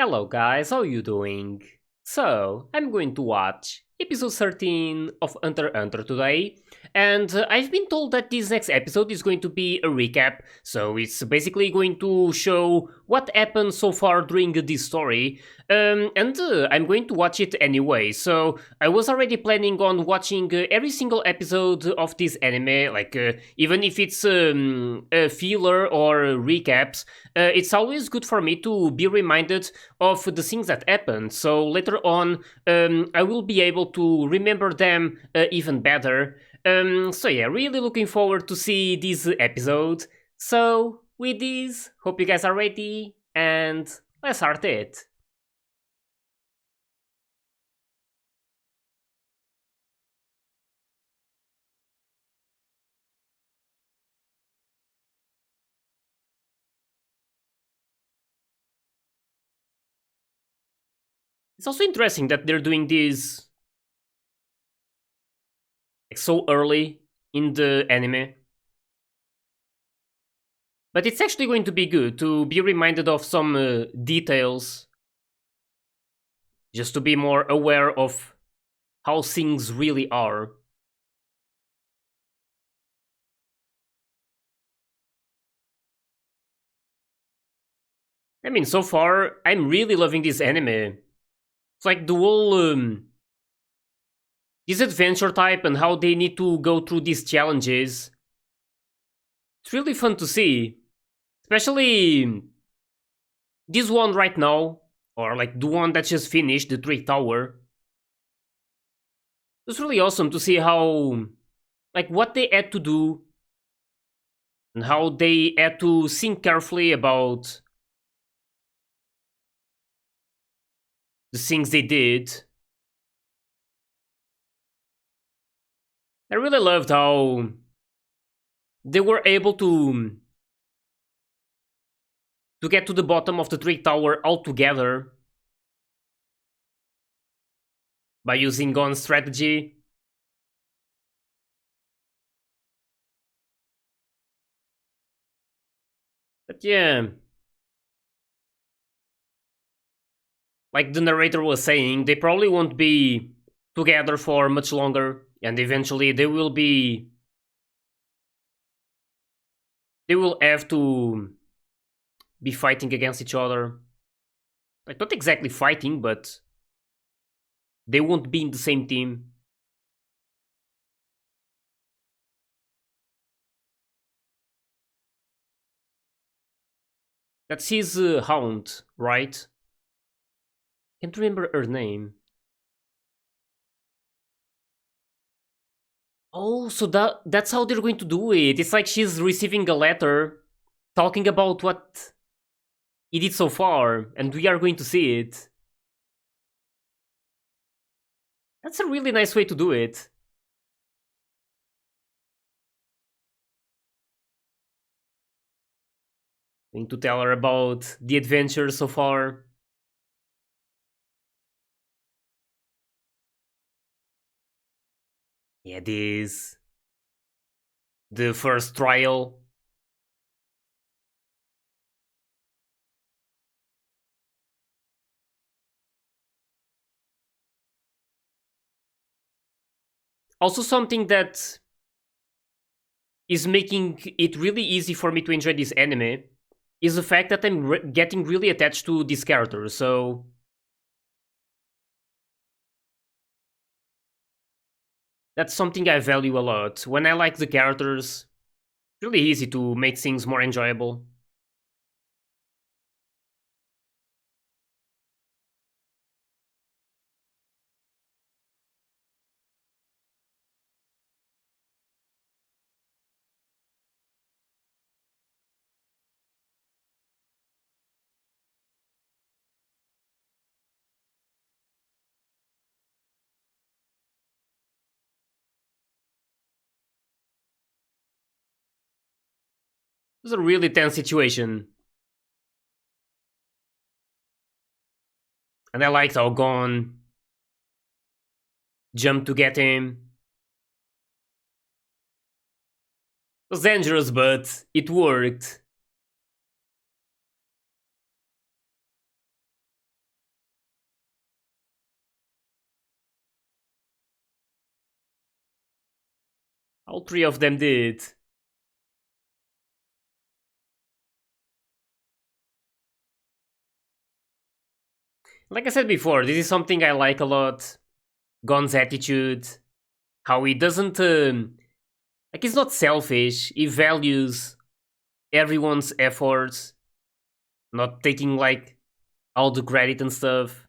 Hello guys, how you doing? So, I'm going to watch episode 13 of Hunter x Hunter today, and I've been told that this next episode is going to be a recap, so it's basically going to show what happened so far during this story, and I'm going to watch it anyway, so I was already planning on watching every single episode of this anime, even if it's a filler or recaps, it's always good for me to be reminded of the things that happened. So later on, I will be able to remember them even better. So yeah, really looking forward to see this episode. So with this, hope you guys are ready, and let's start it. It's also interesting that they're doing this so early in the anime. But it's actually going to be good to be reminded of some details, just to be more aware of how things really are. I mean, so far, I'm really loving this anime. It's like the whole this adventure type and how they need to go through these challenges. It's really fun to see, especially this one right now, or like the one that just finished, the Three Tower. It's really awesome to see how, like, what they had to do and how they had to think carefully about the things they did. I really loved how they were able to get to the bottom of the Three Tower altogether by using Gon's strategy. But yeah, like the narrator was saying, they probably won't be together for much longer, and eventually they will have to be fighting against each other. Like not exactly fighting, but they won't be in the same team. That's his hound, right? Can't remember her name. Oh, so that's how they're going to do it. It's like she's receiving a letter talking about what he did so far, and we are going to see it. That's a really nice way to do it. Going to tell her about the adventure so far. Yeah, this the first trial. Also, something that is making it really easy for me to enjoy this anime is the fact that I'm getting really attached to these characters. So that's something I value a lot. When I like the characters, it's really easy to make things more enjoyable. It's a really tense situation. And I liked how Gon jumped to get him. It was dangerous, but it worked. All three of them did. Like I said before, this is something I like a lot. Gon's attitude, how he doesn't like he's not selfish. He values everyone's efforts, not taking like all the credit and stuff.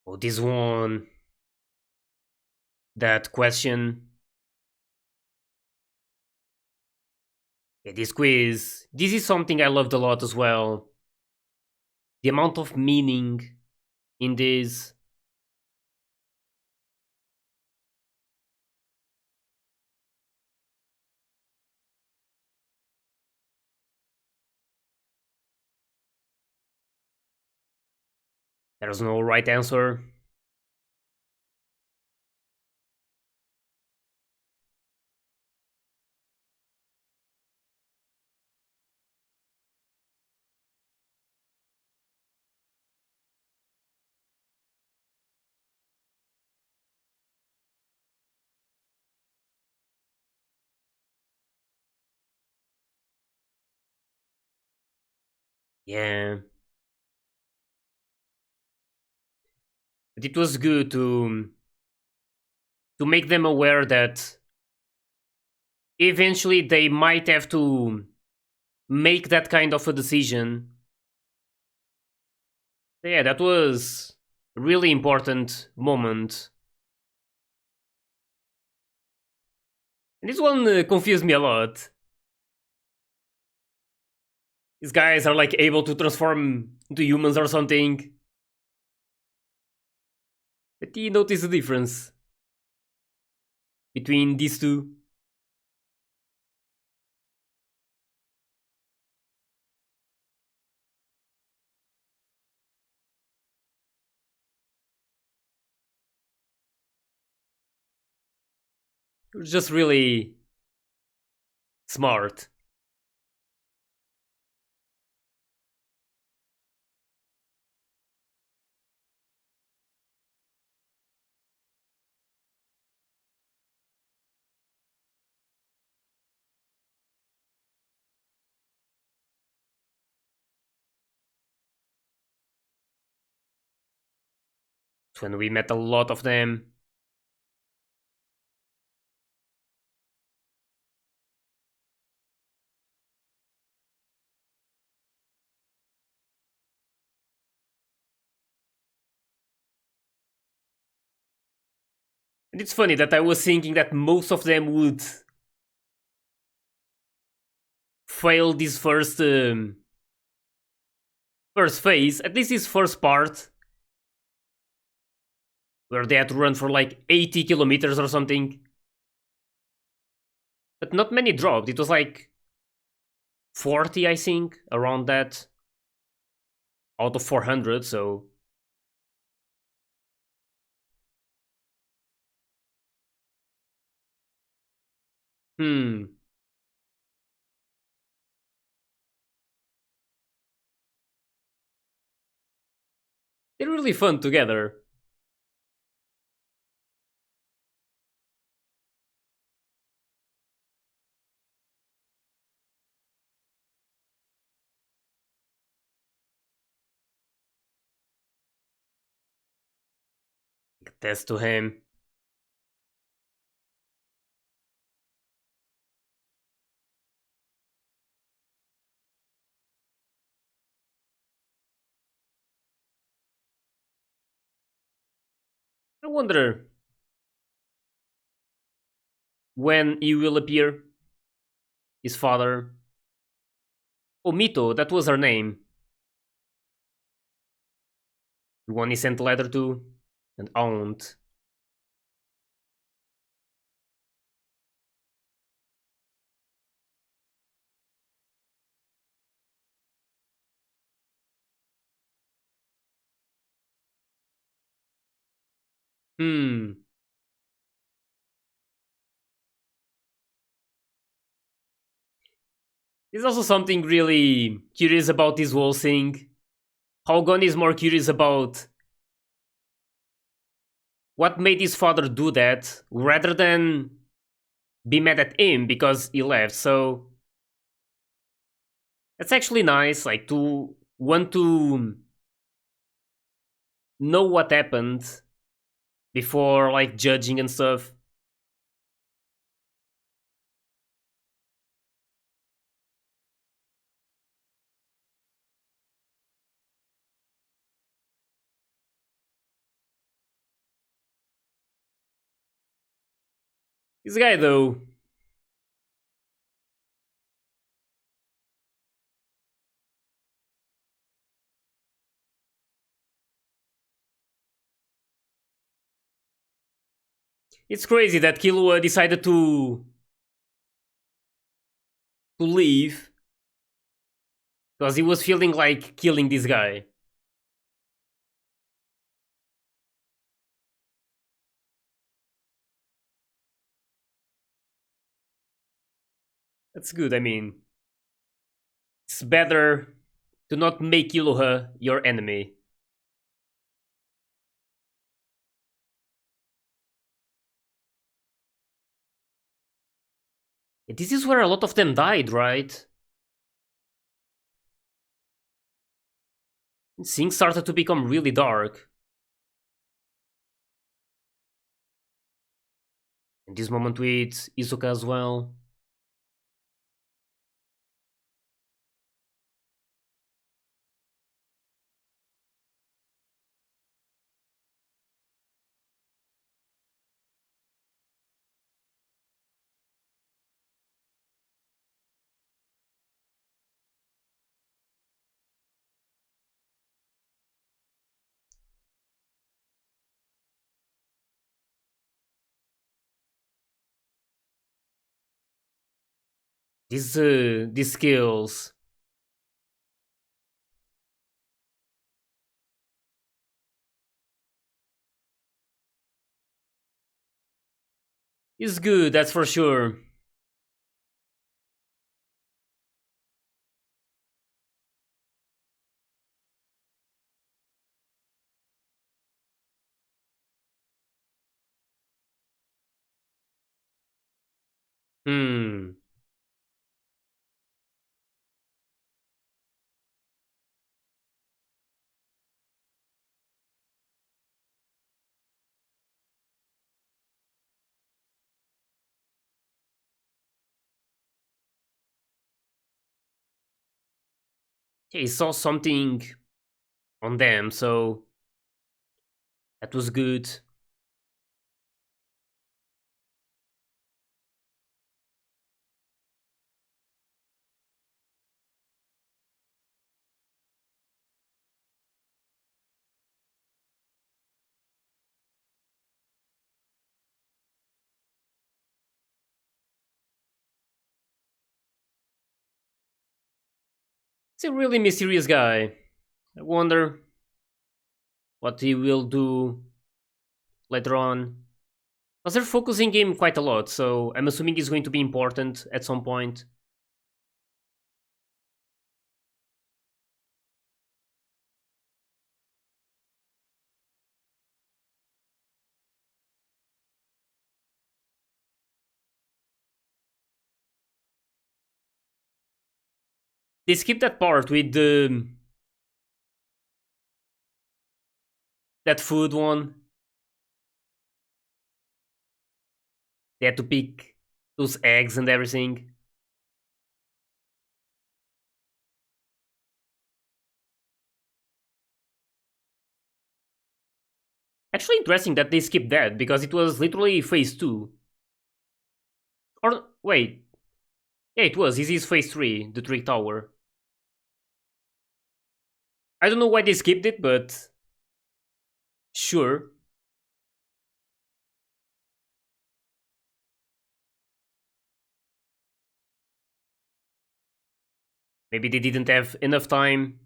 Oh, this one, that question. Yeah, this quiz. This is something I loved a lot as well. The amount of meaning in this. There's no right answer. Yeah. But it was good to make them aware that eventually they might have to make that kind of a decision. Yeah, that was a really important moment. And this one confused me a lot. These guys are like able to transform into humans or something. But you notice the difference between these two. You're just really smart. When we met a lot of them. And it's funny that I was thinking that most of them would fail this first phase, at least this first part, where they had to run for like 80 kilometers or something. But not many dropped. It was like 40, I think, around that, out of 400. So hmm, they're really fun together. Test to him. I wonder when he will appear. His father. Oh, Mito, that was her name. The one he sent a letter to and owned. Hmm. There's also something really curious about this whole thing. How Gon is more curious about what made his father do that rather than be mad at him because he left. So it's actually nice, like, to want to know what happened before, like, judging and stuff. This guy, though, it's crazy that Killua decided to leave because he was feeling like killing this guy. That's good. I mean, it's better to not make Killua your enemy. This is where a lot of them died, right? Things started to become really dark. And this moment with Isoka as well. These skills. Is good, that's for sure. Hmm. He saw something on them, so that was good. He's a really mysterious guy. I wonder what he will do later on. Because they're focusing him quite a lot, so I'm assuming he's going to be important at some point. They skipped that part with the that food one. They had to pick those eggs and everything. Actually interesting that they skipped that, because it was literally phase 2. Or, wait. Yeah, it was. This is phase 3, the Trick Tower. I don't know why they skipped it, but Sure. Maybe they didn't have enough time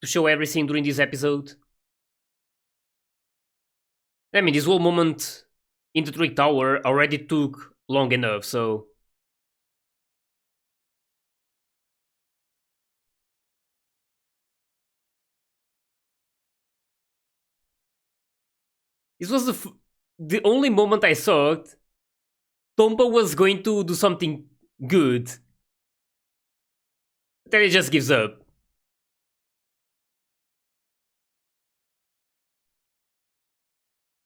to show everything during this episode. I mean, this whole moment in the Trick Tower already took long enough, so. This was the only moment I thought Tompa was going to do something good. Then he just gives up.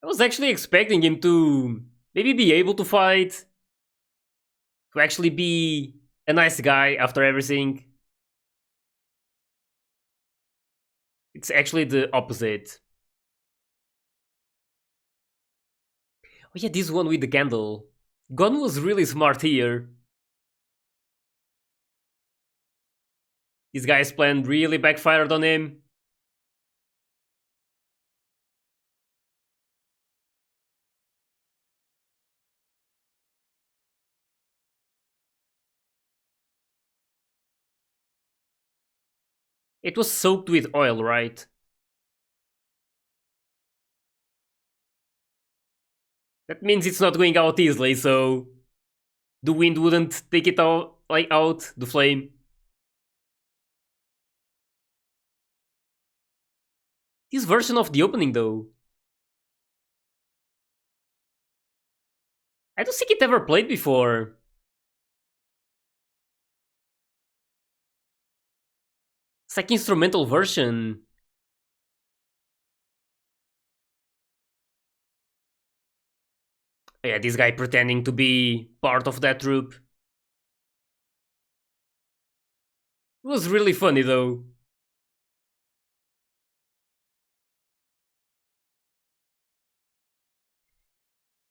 I was actually expecting him to maybe be able to fight, to actually be a nice guy after everything. It's actually the opposite. Oh yeah, this one with the candle. Gon was really smart here. This guy's plan really backfired on him. It was soaked with oil, right? That means it's not going out easily, so the wind wouldn't take it out, like out the flame. This version of the opening, though, I don't think it ever played before. It's like instrumental version. Yeah, this guy pretending to be part of that troop. It was really funny though.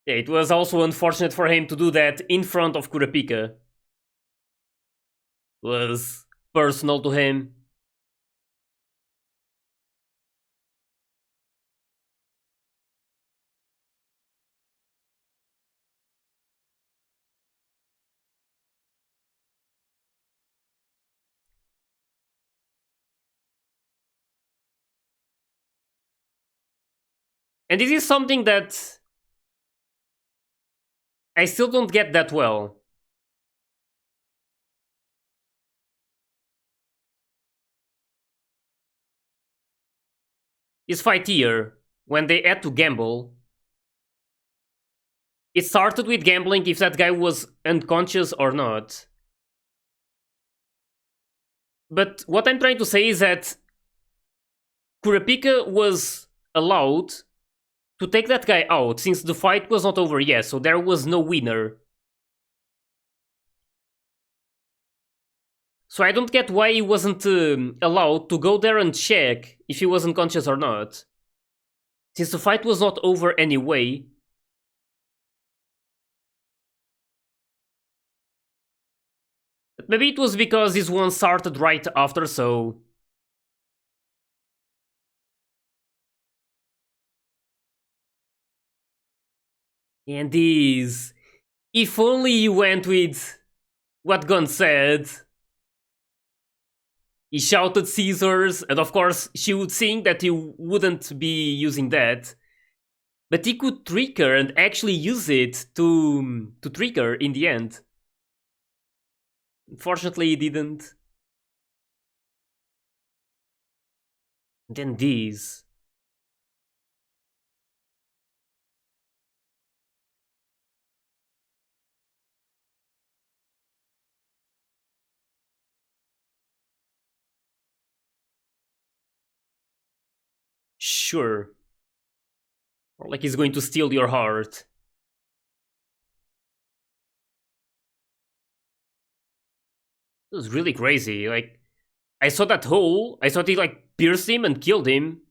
Yeah, it was also unfortunate for him to do that in front of Kurapika. It was personal to him. And this is something that I still don't get that well. This fight here, when they had to gamble, it started with gambling if that guy was unconscious or not. But what I'm trying to say is that Kurapika was allowed to take that guy out since the fight was not over yet, so there was no winner. So I don't get why he wasn't allowed to go there and check if he was unconscious or not. Since the fight was not over anyway. But maybe it was because this one started right after, so. And these. If only you went with what Gon said. He shouted Caesars, and of course, she would think that he wouldn't be using that. But he could trick her and actually use it to trick her in the end. Unfortunately, he didn't. Then these. Sure. Or like he's going to steal your heart. It was really crazy. Like, I saw that hole, I thought he like pierced him and killed him.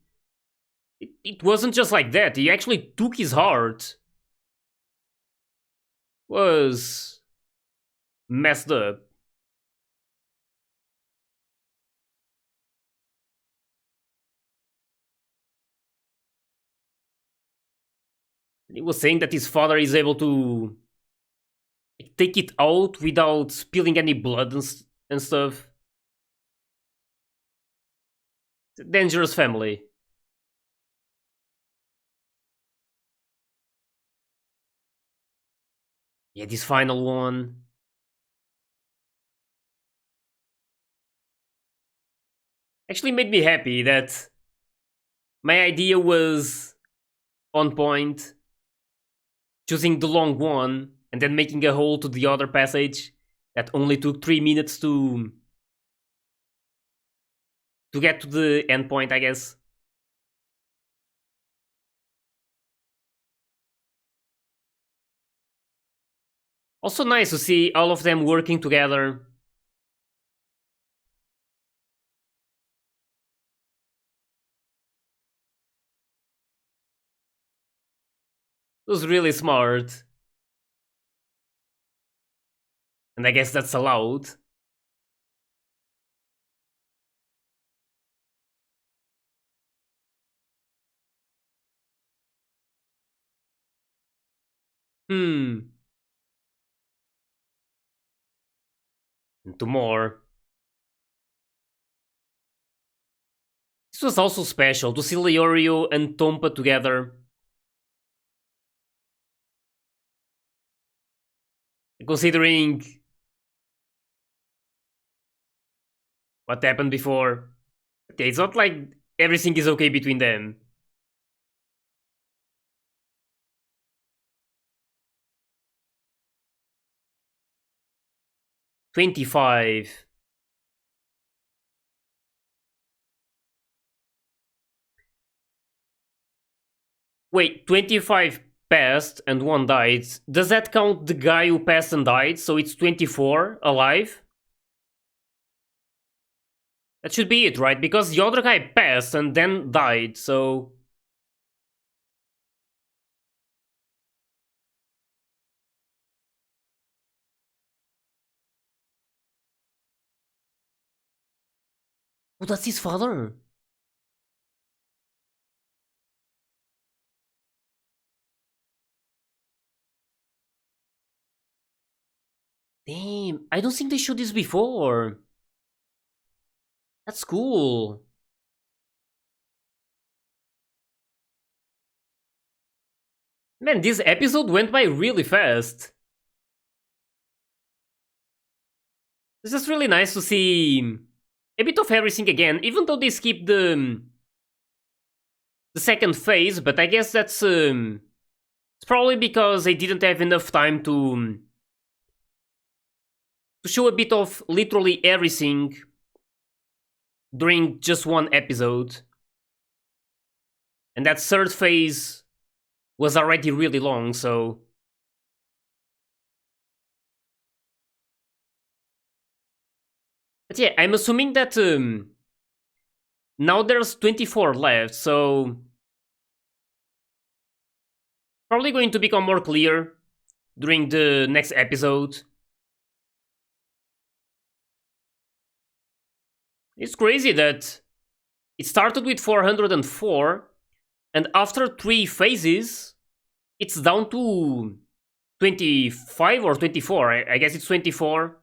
It wasn't just like that, he actually took his heart. Was messed up. He was saying that his father is able to take it out without spilling any blood and stuff. Dangerous family. Yeah, this final one. Actually made me happy that my idea was on point. Choosing the long one and then making a hole to the other passage that only took 3 minutes to get to the end point, I guess. Also nice to see all of them working together. It was really smart. And I guess that's allowed. Hmm. And two more. This was also special to see Leorio and Tompa together. Considering what happened before. Okay, it's not like everything is okay between them. $25. Wait, 25 passed and one died. Does that count the guy who passed and died? So it's 24 alive? That should be it, right? Because the other guy passed and then died, so... Oh, that's his father. Damn, I don't think they showed this before. That's cool. Man, this episode went by really fast. It's just really nice to see a bit of everything again, even though they skipped the second phase, but I guess that's it's probably because they didn't have enough time to show a bit of literally everything during just one episode. And that third phase was already really long, so... But yeah, I'm assuming that now there's 24 left, so... Probably going to become more clear during the next episode. It's crazy that it started with 404, and after 3 phases, it's down to 25 or 24. I guess it's 24.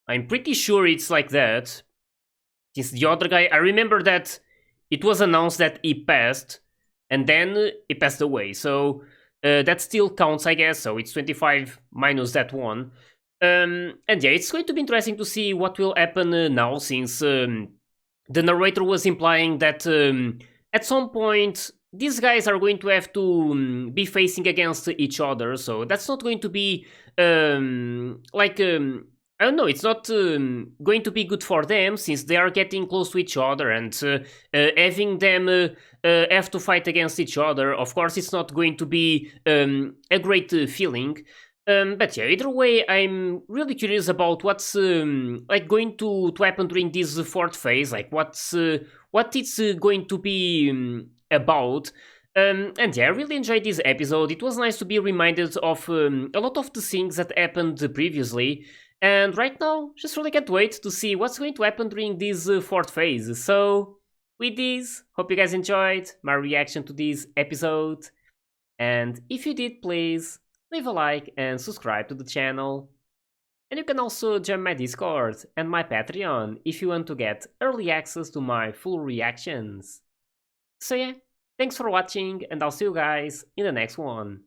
I'm pretty sure it's like that. Since the other guy, I remember that it was announced that he passed, and then he passed away. So that still counts, I guess. So it's 25 minus that one. And yeah, it's going to be interesting to see what will happen now, since the narrator was implying that at some point these guys are going to have to be facing against each other. So that's not going to be I don't know, it's not going to be good for them, since they are getting close to each other, and having them have to fight against each other. Of course, it's not going to be a great feeling. But yeah, either way, I'm really curious about what's like going to happen during this fourth phase. Like what it's going to be about. And yeah, I really enjoyed this episode. It was nice to be reminded of a lot of the things that happened previously. And right now, just really can't wait to see what's going to happen during this fourth phase. So, with this, hope you guys enjoyed my reaction to this episode. And if you did, please leave a like and subscribe to the channel. And you can also join my Discord and my Patreon if you want to get early access to my full reactions. So yeah, thanks for watching and I'll see you guys in the next one.